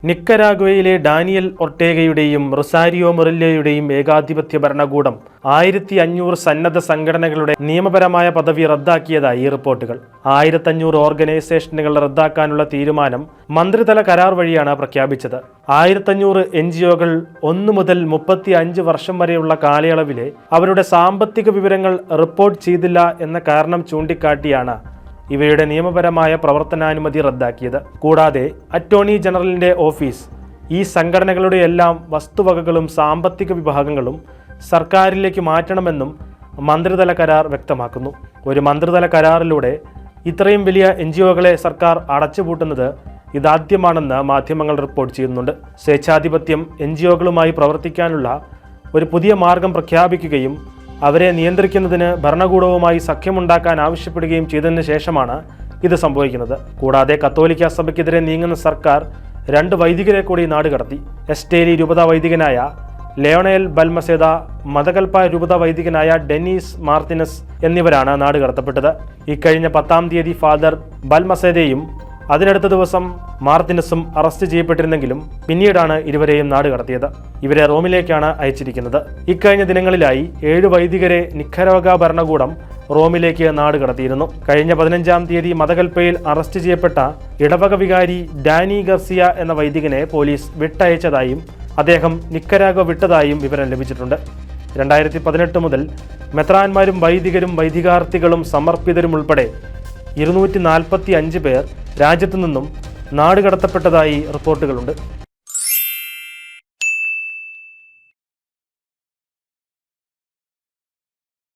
നിക്കരാഗ്വയിലെ Daniel ഒർട്ടേഗയുടെയും Rosario മുറില്ലോയുടെയും ഏകാധിപത്യ ഭരണകൂടം 1500 സന്നദ്ധ സംഘടനകളുടെ നിയമപരമായ പദവി റദ്ദാക്കിയതായി റിപ്പോർട്ടുകൾ. 1500 ഓർഗനൈസേഷനുകൾ റദ്ദാക്കാനുള്ള തീരുമാനം മന്ത്രിതല കരാർ വഴിയാണ് പ്രഖ്യാപിച്ചത്. 1500 NGOകൾ 1 മുതൽ 35 വർഷം വരെയുള്ള കാലയളവിലെ അവരുടെ സാമ്പത്തിക വിവരങ്ങൾ റിപ്പോർട്ട് ചെയ്തില്ല എന്ന കാരണം ചൂണ്ടിക്കാട്ടിയാണ് ഇവയുടെ നിയമപരമായ പ്രവർത്തനാനുമതി റദ്ദാക്കിയത്. കൂടാതെ അറ്റോർണി ജനറലിന്റെ ഓഫീസ് ഈ സംഘടനകളുടെ എല്ലാം വസ്തുവകകളും സാമ്പത്തിക വിഭാഗങ്ങളും സർക്കാരിലേക്ക് മാറ്റണമെന്നും മന്ത്രിതല കരാർ വ്യക്തമാക്കുന്നു. ഒരു മന്ത്രിതല കരാറിലൂടെ ഇത്രയും വലിയ NGOകളെ സർക്കാർ അടച്ചുപൂട്ടുന്നത് ഇതാദ്യമാണെന്ന് മാധ്യമങ്ങൾ റിപ്പോർട്ട് ചെയ്യുന്നുണ്ട്. സ്വേച്ഛാധിപത്യം NGOകളുമായി പ്രവർത്തിക്കാനുള്ള ഒരു പുതിയ മാർഗം പ്രഖ്യാപിക്കുകയും അവരെ നിയന്ത്രിക്കുന്നതിന് ഭരണകൂടവുമായി സഖ്യമുണ്ടാക്കാൻ ആവശ്യപ്പെടുകയും ചെയ്തതിനു ശേഷമാണ് ഇത് സംഭവിക്കുന്നത്. കൂടാതെ കത്തോലിക്ക സഭയ്ക്കെതിരെ നീങ്ങുന്ന സർക്കാർ 2 വൈദികരെ കൂടി നാടുകടത്തി. എസ്റ്റേരി രൂപതാ വൈദികനായ ലിയോണേൽ ബൽമസേദ, മതകൽപ്പ രൂപതാ വൈദികനായ ഡെനീസ് മാർത്തിനസ് എന്നിവരാണ് നാടുകടത്തപ്പെട്ടത്. ഇക്കഴിഞ്ഞ 10-ാം തീയതി ഫാദർ ബൽമസേദയും അതിനടുത്ത ദിവസം മാർത്തിനസും അറസ്റ്റ് ചെയ്യപ്പെട്ടിരുന്നെങ്കിലും പിന്നീടാണ് ഇരുവരെയും നാടുകടത്തിയത്. ഇവരെ റോമിലേക്കാണ് അയച്ചിരിക്കുന്നത്. ഇക്കഴിഞ്ഞ ദിനങ്ങളിലായി 7 വൈദികരെ നിക്കരാഗ്വ ഭരണകൂടം റോമിലേക്ക് നാടുകടത്തിയിരുന്നു. കഴിഞ്ഞ 15-ാം തീയതി മതകൽപ്പയിൽ അറസ്റ്റ് ചെയ്യപ്പെട്ട ഇടവക വികാരി ഡാനി ഗർസിയ എന്ന വൈദികനെ പോലീസ് വിട്ടയച്ചതായും അദ്ദേഹം നിക്കരാഗ്വ വിട്ടതായും വിവരം ലഭിച്ചിട്ടുണ്ട്. 2018 മുതൽ മെത്രാന്മാരും വൈദികരും വൈദികാർത്ഥികളും സമർപ്പിതരും ഉൾപ്പെടെ 245 പേർ രാജ്യത്തു നിന്നും നാടുകടത്തപ്പെട്ടതായി റിപ്പോർട്ടുകളുണ്ട്.